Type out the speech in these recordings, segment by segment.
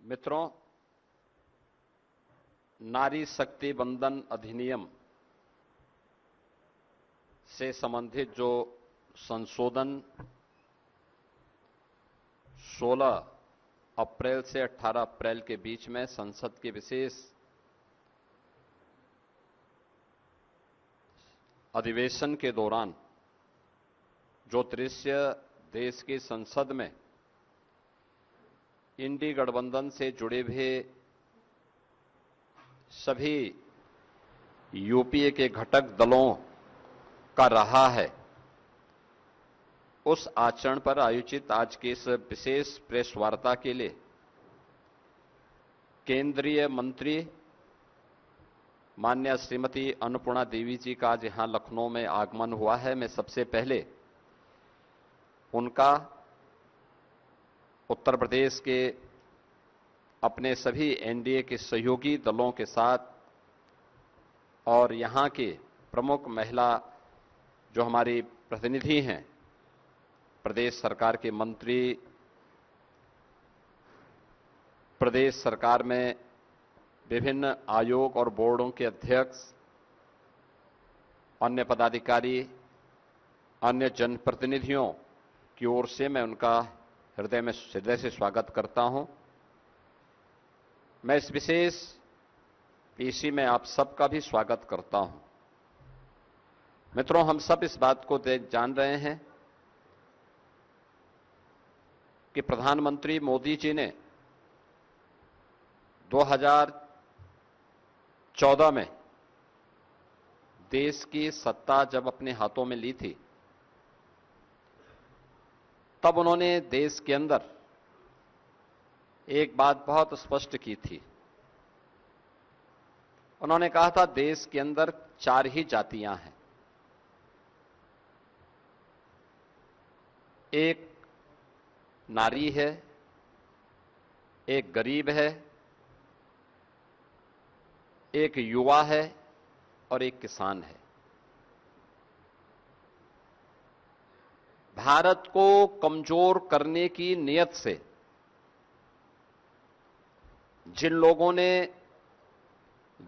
मित्रों, नारी शक्ति वंदन अधिनियम से संबंधित जो संशोधन 16 अप्रैल से 18 अप्रैल के बीच में संसद के विशेष अधिवेशन के दौरान जो दृश्य देश की संसद में इंडी गठबंधन से जुड़े हुए सभी यूपीए के घटक दलों का रहा है, उस आचरण पर आयोजित आज की इस विशेष प्रेस वार्ता के लिए केंद्रीय मंत्री माननीय श्रीमती अन्नपूर्णा देवी जी का आज यहां लखनऊ में आगमन हुआ है। मैं सबसे पहले उनका उत्तर प्रदेश के अपने सभी एनडीए के सहयोगी दलों के साथ और यहां के प्रमुख महिला जो हमारी प्रतिनिधि हैं, प्रदेश सरकार के मंत्री, प्रदेश सरकार में विभिन्न आयोग और बोर्डों के अध्यक्ष, अन्य पदाधिकारी, अन्य जनप्रतिनिधियों की ओर से मैं उनका हृदय से स्वागत करता हूं। मैं इस विशेष पीसी में आप सबका भी स्वागत करता हूं। मित्रों, हम सब इस बात को जान रहे हैं कि प्रधानमंत्री मोदी जी ने 2014 में देश की सत्ता जब अपने हाथों में ली थी, तब उन्होंने देश के अंदर एक बात बहुत स्पष्ट की थी। उन्होंने कहा था देश के अंदर 4 ही जातियां हैं, एक नारी है, एक गरीब है, एक युवा है और एक किसान है। भारत को कमजोर करने की नीयत से जिन लोगों ने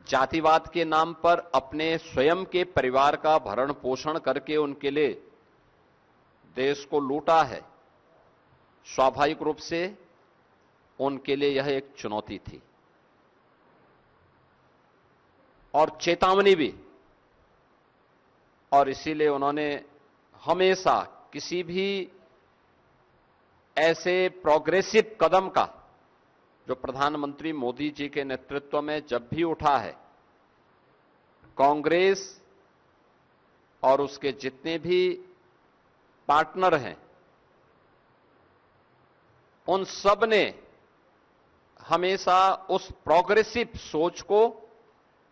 जातिवाद के नाम पर अपने स्वयं के परिवार का भरण पोषण करके उनके लिए देश को लूटा है, स्वाभाविक रूप से उनके लिए यह एक चुनौती थी और चेतावनी भी। और इसीलिए उन्होंने हमेशा किसी भी ऐसे प्रोग्रेसिव कदम का जो प्रधानमंत्री मोदी जी के नेतृत्व में जब भी उठा है, कांग्रेस और उसके जितने भी पार्टनर हैं, उन सब ने हमेशा उस प्रोग्रेसिव सोच को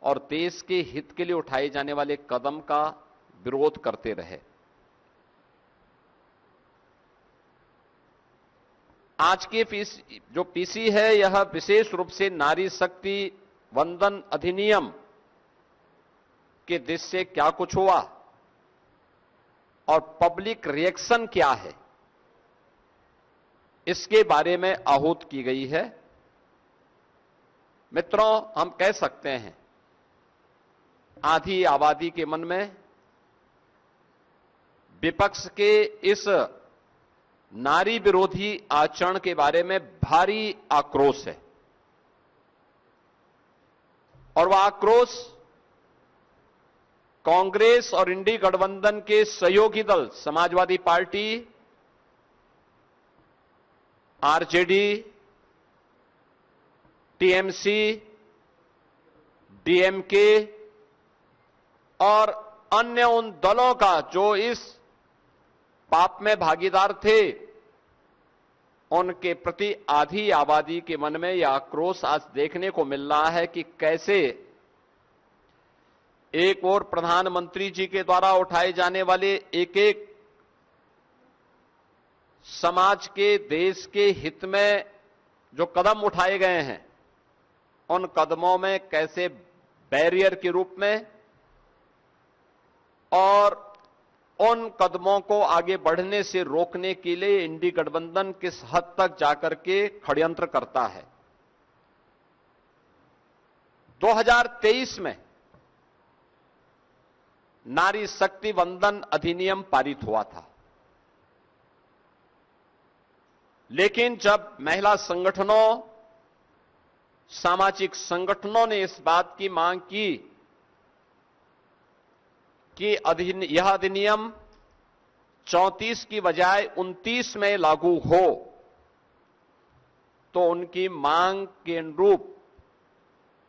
और देश के हित के लिए उठाए जाने वाले कदम का विरोध करते रहे। आज के जो पीसी है, यह विशेष रूप से नारी शक्ति वंदन अधिनियम के दृष्टि से क्या कुछ हुआ और पब्लिक रिएक्शन क्या है, इसके बारे में आहूत की गई है। मित्रों, हम कह सकते हैं आधी आबादी के मन में विपक्ष के इस नारी विरोधी आचरण के बारे में भारी आक्रोश है और वह आक्रोश कांग्रेस और इंडी गठबंधन के सहयोगी दल Samajwadi party, RJD, TMC, DMK और अन्य उन दलों का जो इस पाप में भागीदार थे, उनके प्रति आधी आबादी के मन में यह आक्रोश आज देखने को मिल रहा है कि कैसे एक और प्रधानमंत्री जी के द्वारा उठाए जाने वाले एक एक समाज के, देश के हित में जो कदम उठाए गए हैं, उन कदमों में कैसे बैरियर के रूप में और उन कदमों को आगे बढ़ने से रोकने के लिए इंडी गठबंधन किस हद तक जाकर के षड्यंत्र करता है। 2023 में नारी शक्ति वंदन अधिनियम पारित हुआ था, लेकिन जब महिला संगठनों, सामाजिक संगठनों ने इस बात की मांग की कि यह अधिनियम 34 की बजाय 29 में लागू हो, तो उनकी मांग के अनुरूप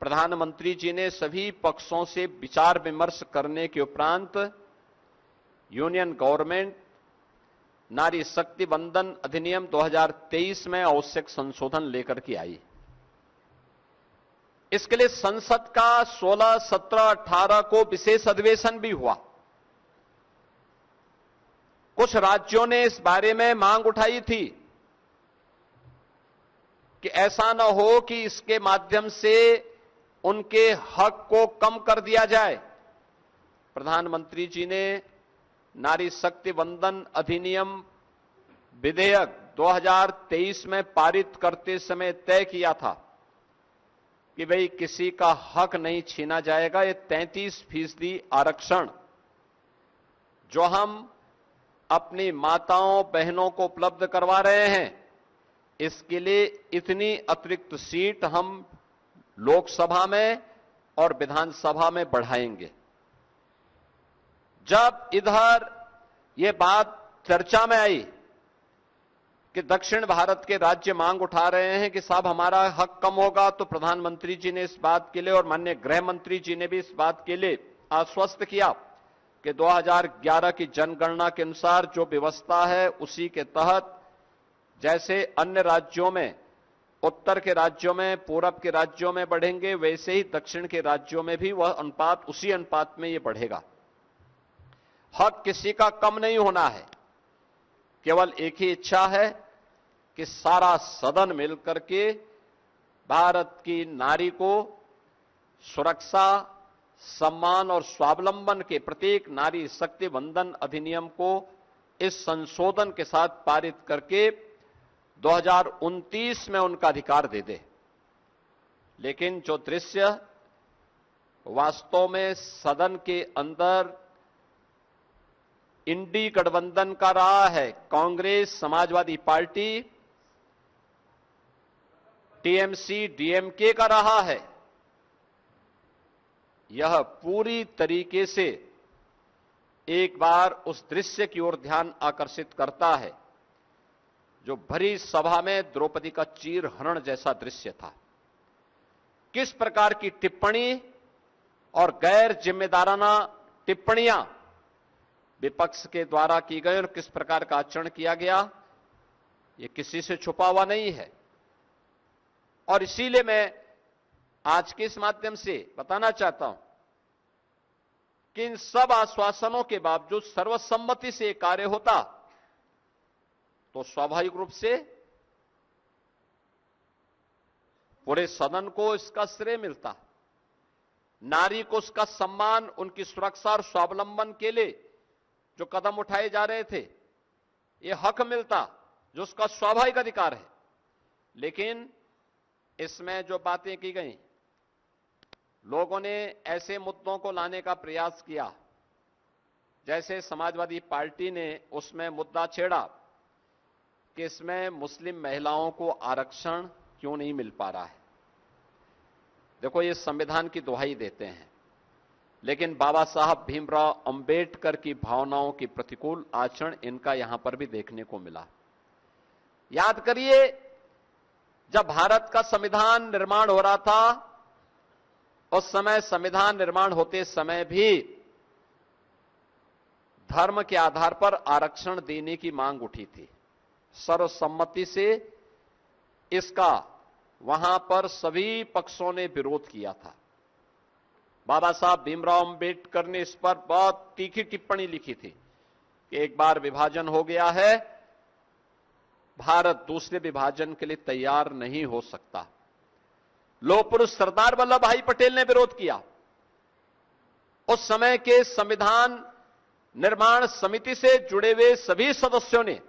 प्रधानमंत्री जी ने सभी पक्षों से विचार विमर्श करने के उपरांत यूनियन गवर्नमेंट नारी शक्ति वंदन अधिनियम 2023 में आवश्यक संशोधन लेकर के आई। इसके लिए संसद का 16, 17, 18 को विशेष अधिवेशन भी हुआ। कुछ राज्यों ने इस बारे में मांग उठाई थी कि ऐसा न हो कि इसके माध्यम से उनके हक को कम कर दिया जाए। प्रधानमंत्री जी ने नारी शक्ति वंदन अधिनियम विधेयक 2023 में पारित करते समय तय किया था कि भाई किसी का हक नहीं छीना जाएगा। ये 33% आरक्षण जो हम अपनी माताओं बहनों को उपलब्ध करवा रहे हैं, इसके लिए इतनी अतिरिक्त सीट हम लोकसभा में और विधानसभा में बढ़ाएंगे। जब इधर ये बात चर्चा में आई कि दक्षिण भारत के राज्य मांग उठा रहे हैं कि साहब हमारा हक कम होगा, तो प्रधानमंत्री जी ने इस बात के लिए और माननीय गृह मंत्री जी ने भी इस बात के लिए आश्वस्त किया कि 2011 की जनगणना के अनुसार जो व्यवस्था है उसी के तहत जैसे अन्य राज्यों में, उत्तर के राज्यों में, पूरब के राज्यों में बढ़ेंगे, वैसे ही दक्षिण के राज्यों में भी वह अनुपात, उसी अनुपात में ये बढ़ेगा। हक किसी का कम नहीं होना है। केवल एक ही इच्छा है कि सारा सदन मिलकर के भारत की नारी को सुरक्षा, सम्मान और स्वावलंबन के प्रत्येक नारी शक्ति वंदन अधिनियम को इस संशोधन के साथ पारित करके 2029 में उनका अधिकार दे दे। लेकिन जो दृश्य वास्तव में सदन के अंदर इंडी गठबंधन का रहा है, Congress, Samajwadi party, TMC, DMK का रहा है, यह पूरी तरीके से एक बार उस दृश्य की ओर ध्यान आकर्षित करता है जो भरी सभा में द्रौपदी का चीरहरण जैसा दृश्य था। किस प्रकार की टिप्पणी और गैर जिम्मेदाराना टिप्पणियां विपक्ष के द्वारा की गई और किस प्रकार का आचरण किया गया, यह किसी से छुपा हुआ नहीं है। और इसीलिए मैं आज के इस माध्यम से बताना चाहता हूं कि इन सब आश्वासनों के बावजूद सर्वसम्मति से कार्य होता तो स्वाभाविक रूप से पूरे सदन को इसका श्रेय मिलता, नारी को उसका सम्मान, उनकी सुरक्षा और स्वावलंबन के लिए जो कदम उठाए जा रहे थे ये हक मिलता जो उसका स्वाभाविक अधिकार है। लेकिन इसमें जो बातें की गई, लोगों ने ऐसे मुद्दों को लाने का प्रयास किया, जैसे समाजवादी पार्टी ने उसमें मुद्दा छेड़ा कि इसमें मुस्लिम महिलाओं को आरक्षण क्यों नहीं मिल पा रहा है। देखो, ये संविधान की दुहाई देते हैं, लेकिन बाबा साहब भीमराव अंबेडकर की भावनाओं की प्रतिकूल आचरण इनका यहां पर भी देखने को मिला। याद करिए, जब भारत का संविधान निर्माण हो रहा था, उस समय संविधान निर्माण होते समय भी धर्म के आधार पर आरक्षण देने की मांग उठी थी। सर्वसम्मति से इसका वहां पर सभी पक्षों ने विरोध किया था। बाबा साहब भीमराव अंबेडकर ने इस पर बहुत तीखी टिप्पणी लिखी थी कि एक बार विभाजन हो गया है, भारत दूसरे विभाजन के लिए तैयार नहीं हो सकता। लोह पुरुष सरदार वल्लभ भाई पटेल ने विरोध किया। उस समय के संविधान निर्माण समिति से जुड़े हुए सभी सदस्यों ने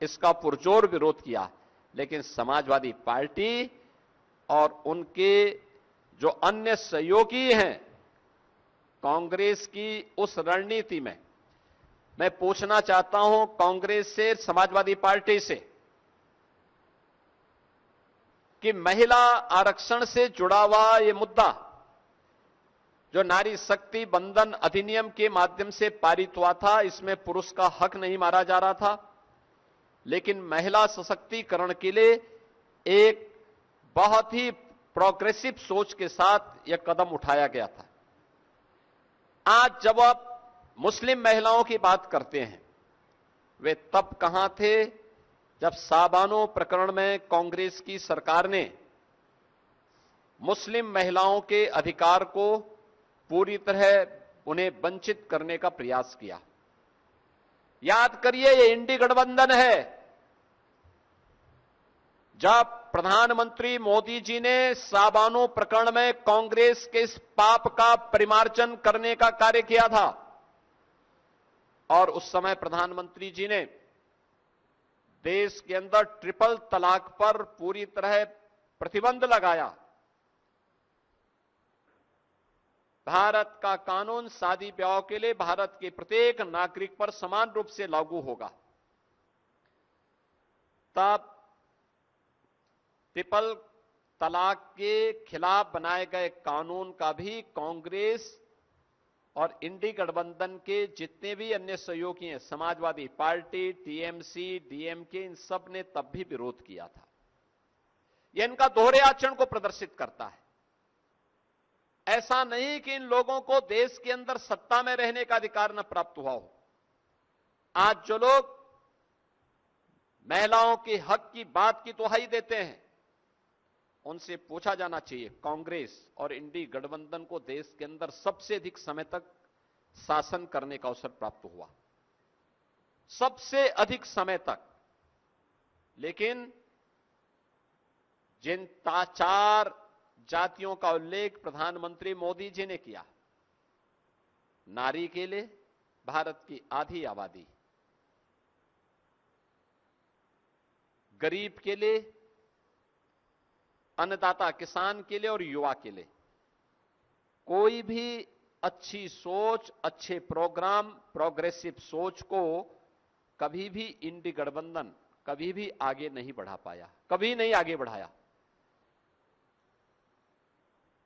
इसका पुरजोर विरोध किया, लेकिन समाजवादी पार्टी और उनके जो अन्य सहयोगी हैं कांग्रेस की उस रणनीति में, मैं पूछना चाहता हूं कांग्रेस से, समाजवादी पार्टी से, कि महिला आरक्षण से जुड़ा हुआ यह मुद्दा जो नारी शक्ति बंधन अधिनियम के माध्यम से पारित हुआ था, इसमें पुरुष का हक नहीं मारा जा रहा था, लेकिन महिला सशक्तिकरण के लिए एक बहुत ही प्रोग्रेसिव सोच के साथ यह कदम उठाया गया था। आज जब आप मुस्लिम महिलाओं की बात करते हैं, वे तब कहां थे जब साबानो प्रकरण में कांग्रेस की सरकार ने मुस्लिम महिलाओं के अधिकार को पूरी तरह उन्हें वंचित करने का प्रयास किया। याद करिए, ये इंडी गठबंधन है। जब प्रधानमंत्री मोदी जी ने साबानो प्रकरण में कांग्रेस के इस पाप का परिमार्जन करने का कार्य किया था और उस समय प्रधानमंत्री जी ने देश के अंदर ट्रिपल तलाक पर पूरी तरह प्रतिबंध लगाया। भारत का कानून शादी ब्याह के लिए भारत के प्रत्येक नागरिक पर समान रूप से लागू होगा। तब ट्रिपल तलाक के खिलाफ बनाए गए कानून का भी कांग्रेस और इंडी गठबंधन के जितने भी अन्य सहयोगी हैं, समाजवादी पार्टी, टीएमसी, डीएमके, इन सब ने तब भी विरोध किया था। यह इनका दोहरे आचरण को प्रदर्शित करता है। ऐसा नहीं कि इन लोगों को देश के अंदर सत्ता में रहने का अधिकार न प्राप्त हुआ हो। आज जो लोग महिलाओं के हक की बात की दुहाई देते हैं, उनसे पूछा जाना चाहिए, कांग्रेस और इंडी गठबंधन को देश के अंदर सबसे अधिक समय तक शासन करने का अवसर प्राप्त हुआ, सबसे अधिक समय तक। लेकिन जिन चार जातियों का उल्लेख प्रधानमंत्री मोदी जी ने किया, नारी के लिए भारत की आधी आबादी, गरीब के लिए, अन्नदाता किसान के लिए और युवा के लिए कोई भी अच्छी सोच, अच्छे प्रोग्राम, प्रोग्रेसिव सोच को कभी भी इंडी गठबंधन कभी भी आगे नहीं बढ़ा पाया, कभी नहीं आगे बढ़ाया।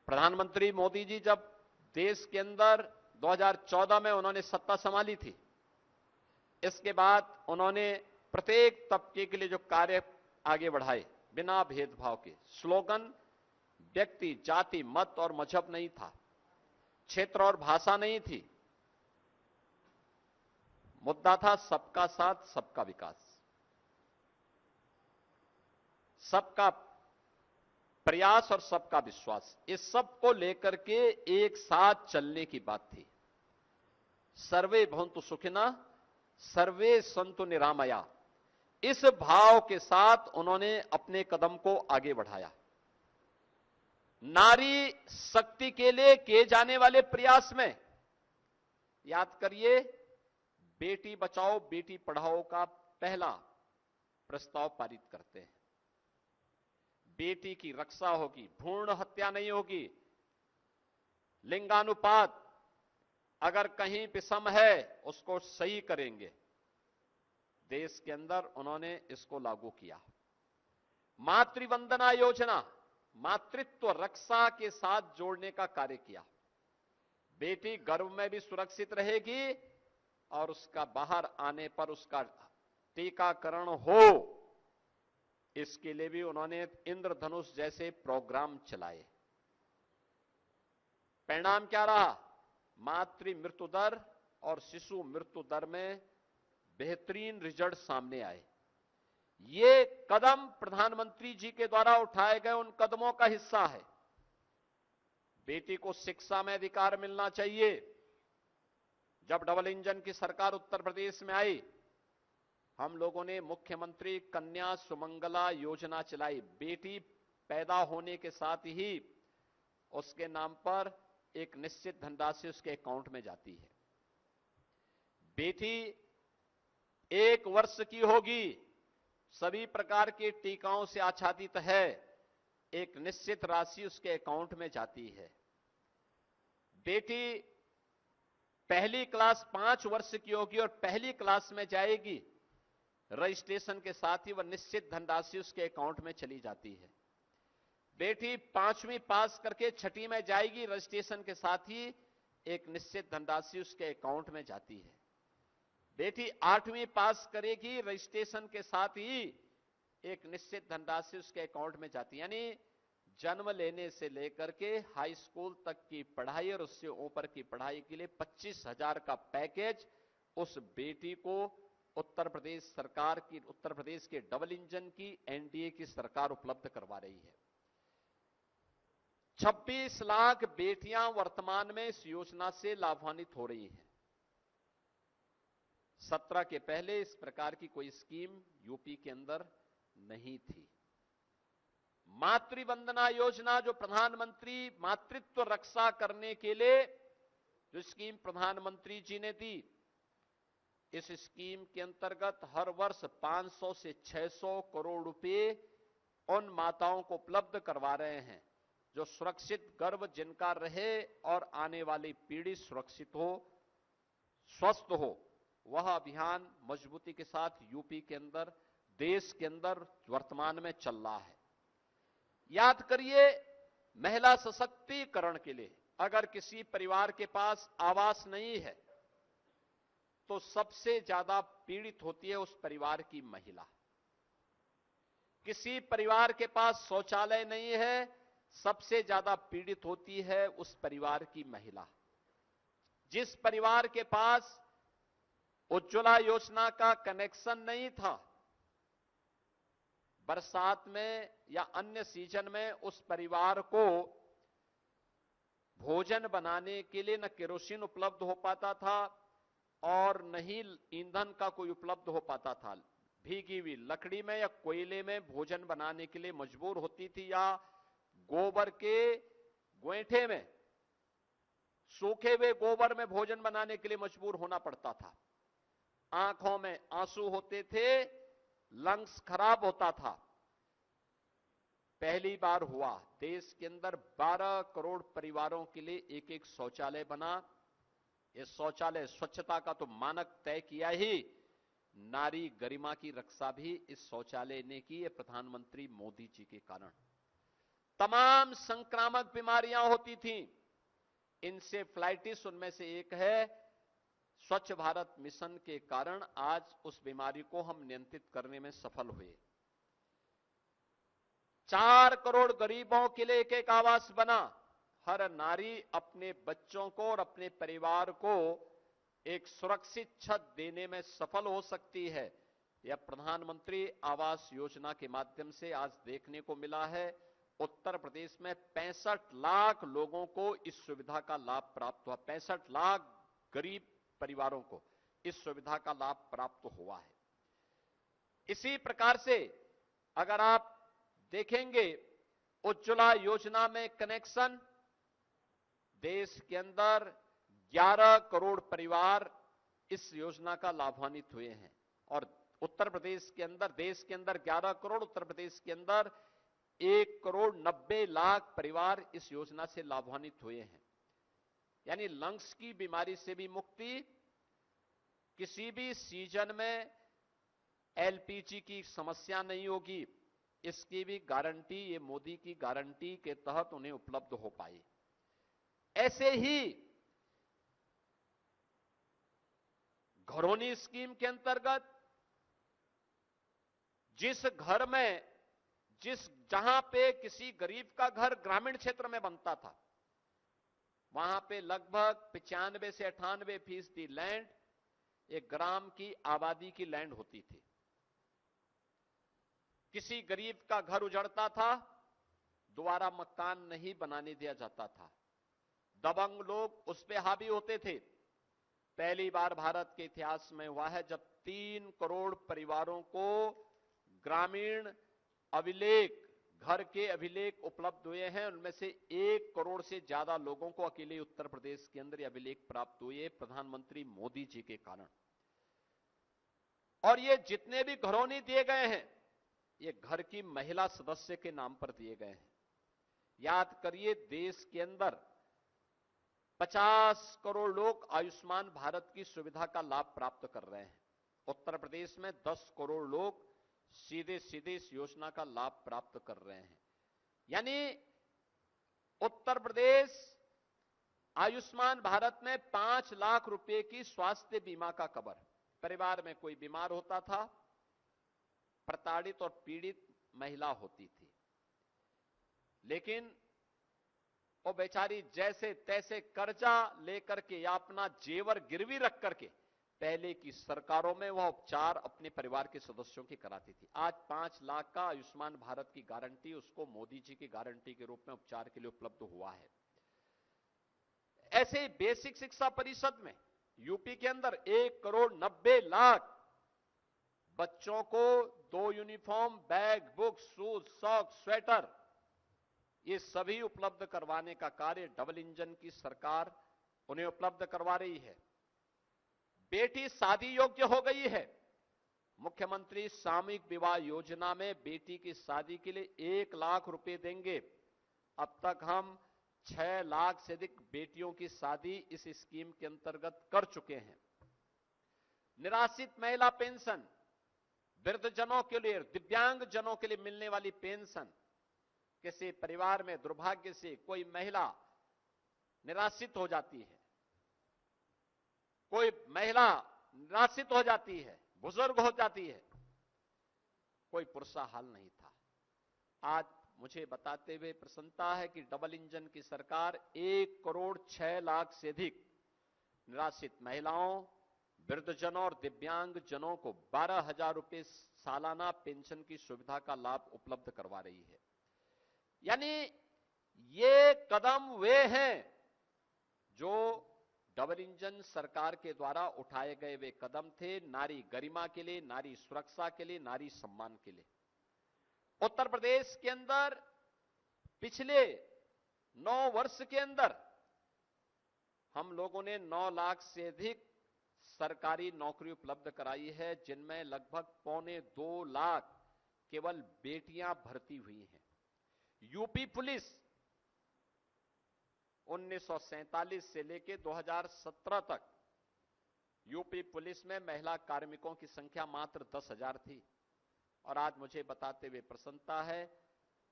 प्रधानमंत्री मोदी जी जब देश के अंदर 2014 में उन्होंने सत्ता संभाली थी, इसके बाद उन्होंने प्रत्येक तबके के लिए जो कार्य आगे बढ़ाए, बिना भेदभाव के, स्लोगन व्यक्ति, जाति, मत और मजहब नहीं था, क्षेत्र और भाषा नहीं थी, मुद्दा था सबका साथ, सबका विकास, सबका प्रयास और सबका विश्वास। इस सब को लेकर के एक साथ चलने की बात थी। सर्वे भवन्तु सुखिनः, सर्वे सन्तु निरामया, इस भाव के साथ उन्होंने अपने कदम को आगे बढ़ाया। नारी शक्ति के लिए किए जाने वाले प्रयास में याद करिए, बेटी बचाओ बेटी पढ़ाओ का पहला प्रस्ताव पारित करते हैं। बेटी की रक्षा होगी, भ्रूण हत्या नहीं होगी, लिंगानुपात अगर कहीं विषम है उसको सही करेंगे। देश के अंदर उन्होंने इसको लागू किया। मातृवंदना योजना मातृत्व रक्षा के साथ जोड़ने का कार्य किया। बेटी गर्भ में भी सुरक्षित रहेगी और उसका बाहर आने पर उसका टीकाकरण हो, इसके लिए भी उन्होंने इंद्रधनुष जैसे प्रोग्राम चलाए। परिणाम क्या रहा? मातृ मृत्यु दर और शिशु मृत्यु दर में बेहतरीन रिजल्ट सामने आए। ये कदम प्रधानमंत्री जी के द्वारा उठाए गए उन कदमों का हिस्सा है। बेटी को शिक्षा में अधिकार मिलना चाहिए। जब डबल इंजन की सरकार उत्तर प्रदेश में आई, हम लोगों ने मुख्यमंत्री कन्या सुमंगला योजना चलाई। बेटी पैदा होने के साथ ही उसके नाम पर एक निश्चित धनराशि उसके अकाउंट में जाती है। बेटी 1 वर्ष की होगी, सभी प्रकार के टीकाओं से आच्छादित है, एक निश्चित राशि उसके अकाउंट में जाती है। बेटी पहली क्लास 5 वर्ष की होगी और पहली क्लास में जाएगी, रजिस्ट्रेशन के साथ ही वह निश्चित धनराशि उसके अकाउंट में चली जाती है। बेटी 5वीं पास करके 6ठी में जाएगी, रजिस्ट्रेशन के साथ ही एक निश्चित धनराशि उसके अकाउंट में जाती है। बेटी 8वीं पास करेगी, रजिस्ट्रेशन के साथ ही एक निश्चित धनराशि उसके अकाउंट में जाती है। यानी जन्म लेने से लेकर के हाई स्कूल तक की पढ़ाई और उससे ऊपर की पढ़ाई के लिए 25,000 का पैकेज उस बेटी को उत्तर प्रदेश सरकार की, उत्तर प्रदेश के डबल इंजन की एनडीए की सरकार उपलब्ध करवा रही है। 26 लाख बेटियां वर्तमान में इस योजना से लाभान्वित हो रही हैं। 17 के पहले इस प्रकार की कोई स्कीम यूपी के अंदर नहीं थी। मातृवंदना योजना, जो प्रधानमंत्री मातृत्व रक्षा करने के लिए जो स्कीम प्रधानमंत्री जी ने दी, इस स्कीम के अंतर्गत हर वर्ष 500 से 600 करोड़ रुपए उन माताओं को उपलब्ध करवा रहे हैं जो सुरक्षित गर्भ जिनका रहे और आने वाली पीढ़ी सुरक्षित हो, स्वस्थ हो। वह अभियान मजबूती के साथ यूपी के अंदर, देश के अंदर वर्तमान में चल रहा है। याद करिए, महिला सशक्तिकरण के लिए अगर किसी परिवार के पास आवास नहीं है तो सबसे ज्यादा पीड़ित होती है उस परिवार की महिला। किसी परिवार के पास शौचालय नहीं है, सबसे ज्यादा पीड़ित होती है उस परिवार की महिला। जिस परिवार के पास उज्ज्वला योजना का कनेक्शन नहीं था, बरसात में या अन्य सीजन में उस परिवार को भोजन बनाने के लिए न केरोसिन उपलब्ध हो पाता था और न ही ईंधन का कोई उपलब्ध हो पाता था। भीगी हुई लकड़ी में या कोयले में भोजन बनाने के लिए मजबूर होती थी, या गोबर के गोईठे में, सूखे हुए गोबर में भोजन बनाने के लिए मजबूर होना पड़ता था। आंखों में आंसू होते थे, लंग्स खराब होता था। पहली बार हुआ देश के अंदर 12 करोड़ परिवारों के लिए एक एक शौचालय बना। ये शौचालय स्वच्छता का तो मानक तय किया ही, नारी गरिमा की रक्षा भी इस शौचालय ने की है प्रधानमंत्री मोदी जी के कारण। तमाम संक्रामक बीमारियां होती थीं, इंसेफ्लाइटिस उनमें से एक है। स्वच्छ भारत मिशन के कारण आज उस बीमारी को हम नियंत्रित करने में सफल हुए। 4 करोड़ गरीबों के लिए एक एक आवास बना। हर नारी अपने बच्चों को और अपने परिवार को एक सुरक्षित छत देने में सफल हो सकती है। यह प्रधानमंत्री आवास योजना के माध्यम से आज देखने को मिला है। उत्तर प्रदेश में 65 लाख लोगों को इस सुविधा का लाभ प्राप्त हुआ। 65 लाख गरीब परिवारों को इस सुविधा का लाभ प्राप्त हुआ है। इसी प्रकार से अगर आप देखेंगे, उज्ज्वला योजना में कनेक्शन, देश के अंदर 11 करोड़ परिवार इस योजना का लाभान्वित हुए हैं। और उत्तर प्रदेश के अंदर, देश के अंदर 11 करोड़, उत्तर प्रदेश के अंदर 1 करोड़ 90 लाख परिवार इस योजना से लाभान्वित हुए हैं। यानी लंग्स की बीमारी से भी मुक्ति, किसी भी सीजन में एलपीजी की समस्या नहीं होगी, इसकी भी गारंटी ये मोदी की गारंटी के तहत उन्हें उपलब्ध हो पाई। ऐसे ही घरौनी स्कीम के अंतर्गत जिस घर में, जहां पे किसी गरीब का घर ग्रामीण क्षेत्र में बनता था, वहां पे लगभग 95 से 98% लैंड एक ग्राम की आबादी की लैंड होती थी। किसी गरीब का घर उजड़ता था, दोबारा मकान नहीं बनाने दिया जाता था। दबंग लोग उस पे हावी होते थे। पहली बार भारत के इतिहास में हुआ है जब 3 करोड़ परिवारों को ग्रामीण अभिलेख, घर के अभिलेख उपलब्ध हुए हैं। उनमें से 1 करोड़ से ज्यादा लोगों को अकेले उत्तर प्रदेश के अंदर अभिलेख प्राप्त हुए प्रधानमंत्री मोदी जी के कारण। और ये जितने भी घरौनी दिए गए हैं, ये घर की महिला सदस्य के नाम पर दिए गए हैं। याद करिए, देश के अंदर 50 करोड़ लोग आयुष्मान भारत की सुविधा का लाभ प्राप्त कर रहे हैं। उत्तर प्रदेश में 10 करोड़ लोग सीधे सीधे इस योजना का लाभ प्राप्त कर रहे हैं। यानी उत्तर प्रदेश आयुष्मान भारत में 5 लाख रुपए की स्वास्थ्य बीमा का कवर। परिवार में कोई बीमार होता था, प्रताड़ित और पीड़ित महिला होती थी, लेकिन वो बेचारी जैसे तैसे कर्जा लेकर के या अपना जेवर गिरवी रख करके पहले की सरकारों में वह उपचार अपने परिवार के सदस्यों की कराती थी। आज 5 लाख का आयुष्मान भारत की गारंटी उसको मोदी जी की गारंटी के रूप में उपचार के लिए उपलब्ध हुआ है। ऐसे ही बेसिक शिक्षा परिषद में यूपी के अंदर 1 करोड़ 90 लाख बच्चों को 2 uniform, bag, book, shoes, sock, sweater, ये सभी उपलब्ध करवाने का कार्य डबल इंजन की सरकार उन्हें उपलब्ध करवा रही है। बेटी शादी योग्य हो गई है। मुख्यमंत्री सामूहिक विवाह योजना में बेटी की शादी के लिए 1 लाख रुपए देंगे। अब तक हम 6 लाख से अधिक बेटियों की शादी इस स्कीम के अंतर्गत कर चुके हैं। निराश्रित महिला पेंशन, वृद्धजनों के लिए, दिव्यांग जनों के लिए मिलने वाली पेंशन, किसी परिवार में दुर्भाग्य से कोई महिला निराश्रित हो जाती है, कोई महिला निराश्रित हो जाती है, बुजुर्ग हो जाती है, कोई पुरसा हाल नहीं था। आज मुझे बताते हुए प्रसन्नता है कि डबल इंजन की सरकार 1 करोड़ 6 लाख से अधिक निराश्रित महिलाओं, वृद्धजनों और दिव्यांग जनों को 12,000 रुपए सालाना पेंशन की सुविधा का लाभ उपलब्ध करवा रही है। यानी ये कदम वे हैं जो डबल इंजन सरकार के द्वारा उठाए गए वे कदम थे नारी गरिमा के लिए, नारी सुरक्षा के लिए, नारी सम्मान के लिए। उत्तर प्रदेश के अंदर पिछले 9 वर्ष के अंदर हम लोगों ने 9 लाख से अधिक सरकारी नौकरी उपलब्ध कराई है, जिनमें लगभग 1.25 लाख केवल बेटियां भर्ती हुई हैं। यूपी पुलिस 1947 से लेकर 2017 तक यूपी पुलिस में महिला कार्मिकों की संख्या मात्र 10,000 थी, और आज मुझे बताते हुए प्रसन्नता है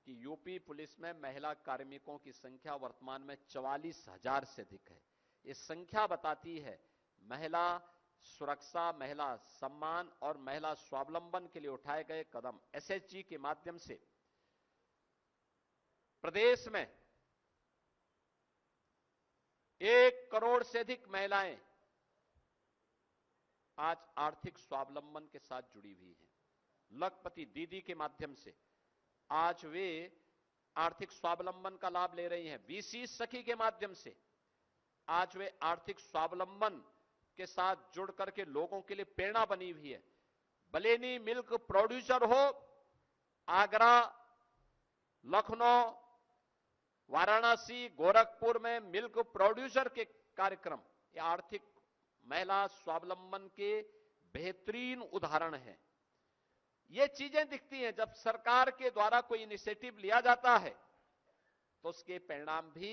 कि यूपी पुलिस में महिला कार्मिकों की संख्या वर्तमान में 44,000 से अधिक है। ये संख्या बताती है महिला सुरक्षा, महिला सम्मान और महिला स्वावलंबन के लिए उठाए गए कदम। एसएचजी के माध्यम से प्रदेश में 1 करोड़ से अधिक महिलाएं आज आर्थिक स्वावलंबन के साथ जुड़ी हुई हैं। लखपति दीदी के माध्यम से आज वे आर्थिक स्वावलंबन का लाभ ले रही हैं। वीसी सखी के माध्यम से आज वे आर्थिक स्वावलंबन के साथ जुड़ करके लोगों के लिए प्रेरणा बनी हुई है। बलेनी मिल्क प्रोड्यूसर हो, आगरा, लखनऊ, वाराणसी, गोरखपुर में मिल्क प्रोड्यूसर के कार्यक्रम ये आर्थिक महिला स्वावलंबन के बेहतरीन उदाहरण हैं। ये चीजें दिखती हैं जब सरकार के द्वारा कोई इनिशिएटिव लिया जाता है तो उसके परिणाम भी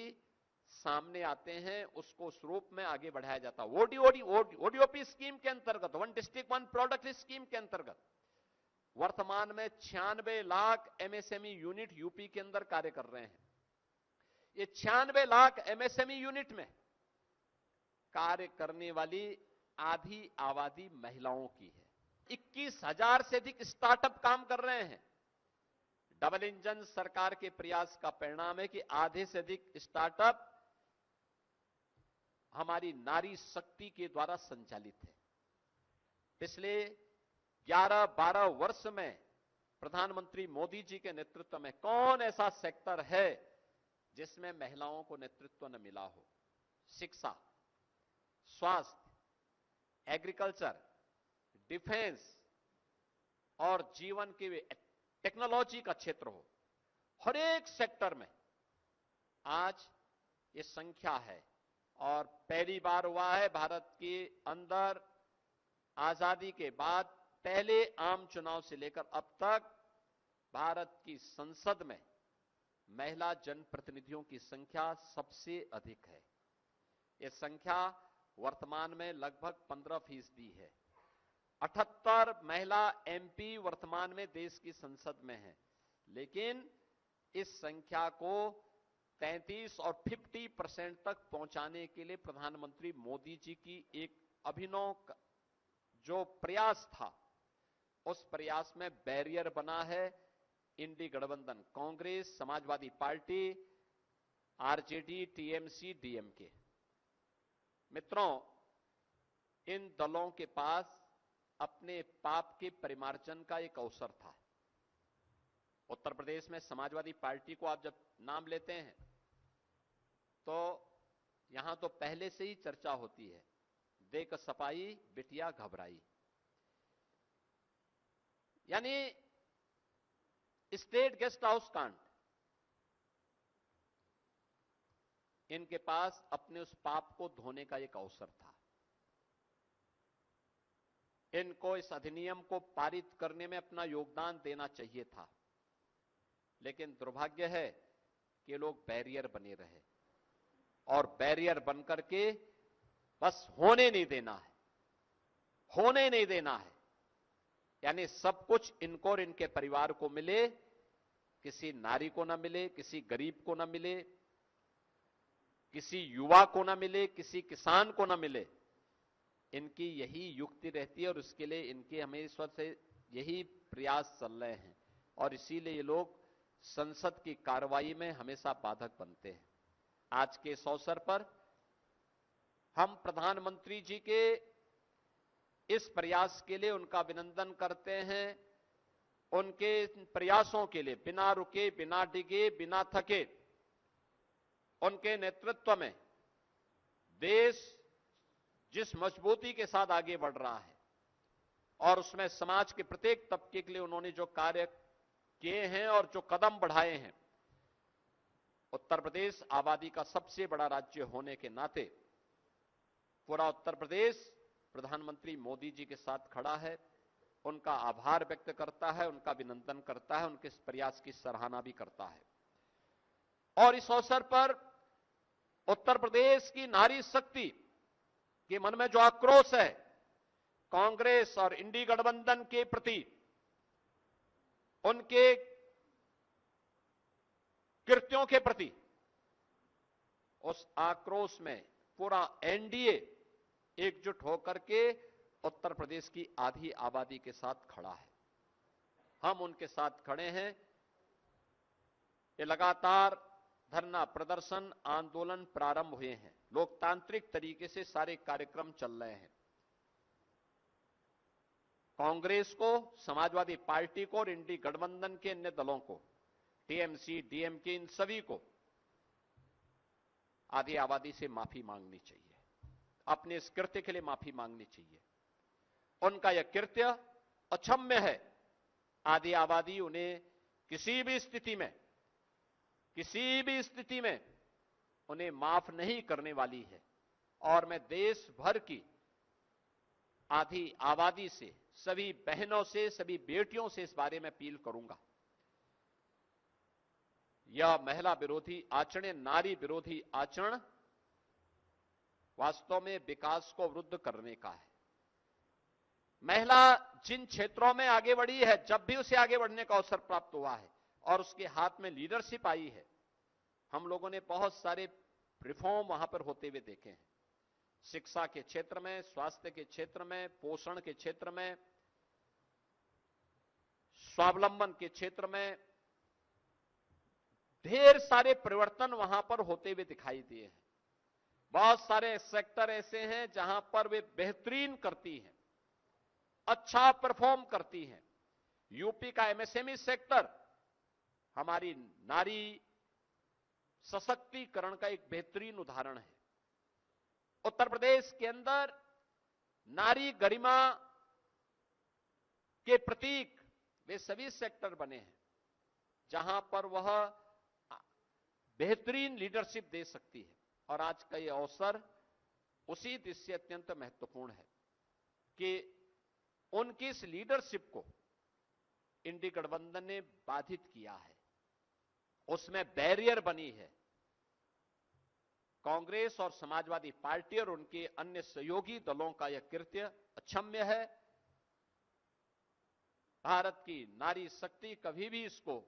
सामने आते हैं, उसको उस रूप में आगे बढ़ाया जाता है। ओडीओपी स्कीम के अंतर्गत, one district one product scheme के अंतर्गत वर्तमान में 96 लाख एमएसएमई यूनिट यूपी के अंदर कार्य कर रहे हैं। ये 96 लाख एमएसएमई यूनिट में कार्य करने वाली आधी आबादी महिलाओं की है। 21,000 से अधिक स्टार्टअप काम कर रहे हैं। डबल इंजन सरकार के प्रयास का परिणाम है कि आधे से अधिक स्टार्टअप हमारी नारी शक्ति के द्वारा संचालित है। पिछले 11-12 वर्ष में प्रधानमंत्री मोदी जी के नेतृत्व में कौन ऐसा सेक्टर है जिसमें महिलाओं को नेतृत्व न मिला हो? शिक्षा, स्वास्थ्य, एग्रीकल्चर, डिफेंस और जीवन के टेक्नोलॉजी का क्षेत्र हो, हर एक सेक्टर में आज ये संख्या है। और पहली बार हुआ है भारत के अंदर आजादी के बाद पहले आम चुनाव से लेकर अब तक भारत की संसद में महिला जनप्रतिनिधियों की संख्या सबसे अधिक है। यह संख्या वर्तमान में लगभग 15% है। 78 महिला एमपी वर्तमान में देश की संसद में हैं, लेकिन इस संख्या को 33 और 50% तक पहुंचाने के लिए प्रधानमंत्री मोदी जी की एक अभिनव जो प्रयास था, उस प्रयास में बैरियर बना है इंडी गठबंधन, Congress, Samajwadi party, RJD, TMC, DMK. मित्रों, इन दलों के पास अपने पाप के परिमार्जन का एक अवसर था। उत्तर प्रदेश में समाजवादी पार्टी को आप जब नाम लेते हैं तो यहां तो पहले से ही चर्चा होती है, देख सपाई बिटिया घबराई। यानी स्टेट गेस्ट हाउस कांड, इनके पास अपने उस पाप को धोने का एक अवसर था। इनको इस अधिनियम को पारित करने में अपना योगदान देना चाहिए था, लेकिन दुर्भाग्य है कि लोग बैरियर बने रहे और बैरियर बनकर के बस होने नहीं देना है, होने नहीं देना है। यानी सब कुछ इनको और इनके परिवार को मिले, किसी नारी को ना मिले, किसी गरीब को ना मिले, किसी युवा को ना मिले, किसी किसान को ना मिले। इनकी यही युक्ति रहती है और उसके लिए इनके हमेशा से यही प्रयास चल रहे हैं और इसीलिए ये लोग संसद की कार्रवाई में हमेशा बाधक बनते हैं। आज के इस अवसर पर हम प्रधानमंत्री जी के इस प्रयास के लिए उनका अभिनंदन करते हैं। उनके प्रयासों के लिए बिना रुके, बिना डिगे, बिना थके, उनके नेतृत्व में देश जिस मजबूती के साथ आगे बढ़ रहा है और उसमें समाज के प्रत्येक तबके के लिए उन्होंने जो कार्य किए हैं और जो कदम बढ़ाए हैं, उत्तर प्रदेश आबादी का सबसे बड़ा राज्य होने के नाते पूरा उत्तर प्रदेश प्रधानमंत्री मोदी जी के साथ खड़ा है, उनका आभार व्यक्त करता है, उनका अभिनंदन करता है, उनके इस प्रयास की सराहना भी करता है। और इस अवसर पर उत्तर प्रदेश की नारी शक्ति के मन में जो आक्रोश है कांग्रेस और इंडी गठबंधन के प्रति, उनके कृत्यों के प्रति, उस आक्रोश में पूरा एनडीए एकजुट होकर के उत्तर प्रदेश की आधी आबादी के साथ खड़ा है। हम उनके साथ खड़े हैं। ये लगातार धरना प्रदर्शन आंदोलन प्रारंभ हुए हैं, लोकतांत्रिक तरीके से सारे कार्यक्रम चल रहे हैं। कांग्रेस को, समाजवादी पार्टी को और इंडी गठबंधन के अन्य दलों को, टीएमसी, डीएमके, इन सभी को आधी आबादी से माफी मांगनी चाहिए, अपने इस कृत्य के लिए माफी मांगनी चाहिए। उनका यह कृत्य अक्षम्य है। आधी आबादी उन्हें किसी भी स्थिति में उन्हें माफ नहीं करने वाली है और मैं देश भर की आधी आबादी से, सभी बहनों से, सभी बेटियों से इस बारे में अपील करूंगा। यह महिला विरोधी आचरण, नारी विरोधी आचरण वास्तव में विकास को अवरुद्ध करने का है। महिला जिन क्षेत्रों में आगे बढ़ी है, जब भी उसे आगे बढ़ने का अवसर प्राप्त हुआ है और उसके हाथ में लीडरशिप आई है, हम लोगों ने बहुत सारे रिफॉर्म वहां पर होते हुए देखे हैं। शिक्षा के क्षेत्र में, स्वास्थ्य के क्षेत्र में, पोषण के क्षेत्र में, स्वावलंबन के क्षेत्र में ढेर सारे परिवर्तन वहां पर होते हुए दिखाई दिए हैं। बहुत सारे सेक्टर ऐसे हैं जहां पर वे बेहतरीन करती हैं, अच्छा परफॉर्म करती हैं। यूपी का एमएसएमई सेक्टर हमारी नारी सशक्तिकरण का एक बेहतरीन उदाहरण है। उत्तर प्रदेश के अंदर नारी गरिमा के प्रतीक वे सभी सेक्टर बने हैं जहां पर वह बेहतरीन लीडरशिप दे सकती है। और आज का यह अवसर उसी दृष्टि से अत्यंत महत्वपूर्ण है कि उनकी इस लीडरशिप को इंडी गठबंधन ने बाधित किया है। उसमें बैरियर बनी है। कांग्रेस और समाजवादी पार्टी और उनके अन्य सहयोगी दलों का यह कृत्य अक्षम्य है। भारत की नारी शक्ति कभी भी इसको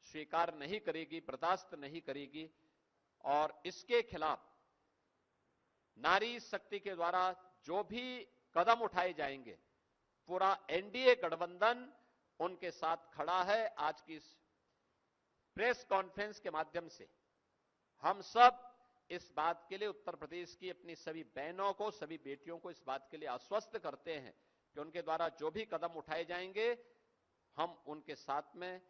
स्वीकार नहीं करेगी, बर्दाश्त नहीं करेगी और इसके खिलाफ नारी शक्ति के द्वारा जो भी कदम उठाए जाएंगे, पूरा एनडीए गठबंधन उनके साथ खड़ा है। आज की इस प्रेस कॉन्फ्रेंस के माध्यम से हम सब इस बात के लिए उत्तर प्रदेश की अपनी सभी बहनों को, सभी बेटियों को इस बात के लिए आश्वस्त करते हैं कि उनके द्वारा जो भी कदम उठाए जाएंगे, हम उनके साथ में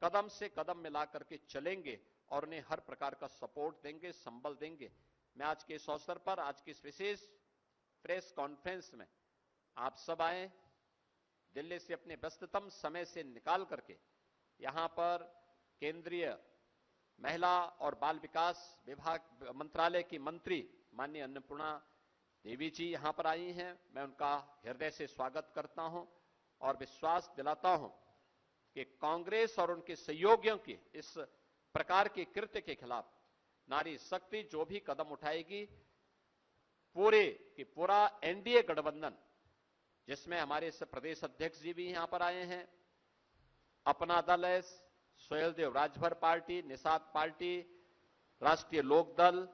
कदम से कदम मिला करके चलेंगे और उन्हें हर प्रकार का सपोर्ट देंगे, संबल देंगे। मैं आज के इस अवसर पर, आज की इस विशेष प्रेस कॉन्फ्रेंस में आप सब आए, दिल्ली से अपने व्यस्ततम समय से निकाल करके यहां पर केंद्रीय महिला और बाल विकास विभाग मंत्रालय की मंत्री माननीय अन्नपूर्णा देवी जी यहां पर आई हैं। मैं उनका हृदय से स्वागत करता हूं और विश्वास दिलाता हूं कि कांग्रेस और उनके सहयोगियों के इस प्रकार के कृत्य के खिलाफ नारी शक्ति जो भी कदम उठाएगी, पूरा एनडीए गठबंधन, जिसमें हमारे प्रदेश अध्यक्ष जी भी यहां पर आए हैं, अपना दल है, सुहेलदेव राजभर पार्टी, निषाद पार्टी, राष्ट्रीय लोक दल,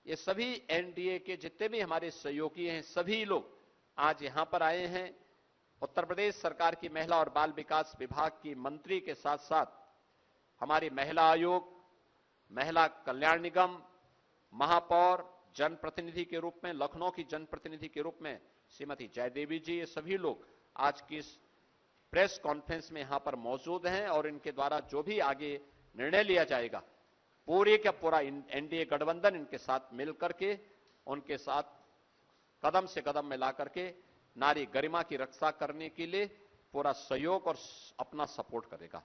ये सभी एनडीए के जितने भी हमारे सहयोगी हैं, सभी लोग आज यहां पर आए हैं। उत्तर प्रदेश सरकार की महिला और बाल विकास विभाग की मंत्री के साथ साथ हमारी महिला आयोग, महिला कल्याण निगम, महापौर, जनप्रतिनिधि के रूप में, लखनऊ की जनप्रतिनिधि के रूप में श्रीमती जयदेवी जी, ये सभी लोग आज की इस प्रेस कॉन्फ्रेंस में यहां पर मौजूद हैं और इनके द्वारा जो भी आगे निर्णय लिया जाएगा, पूरे का पूरा एनडीए गठबंधन इनके साथ मिलकर के, उनके साथ कदम से कदम मिला करके नारी गरिमा की रक्षा करने के लिए पूरा सहयोग और अपना सपोर्ट करेगा।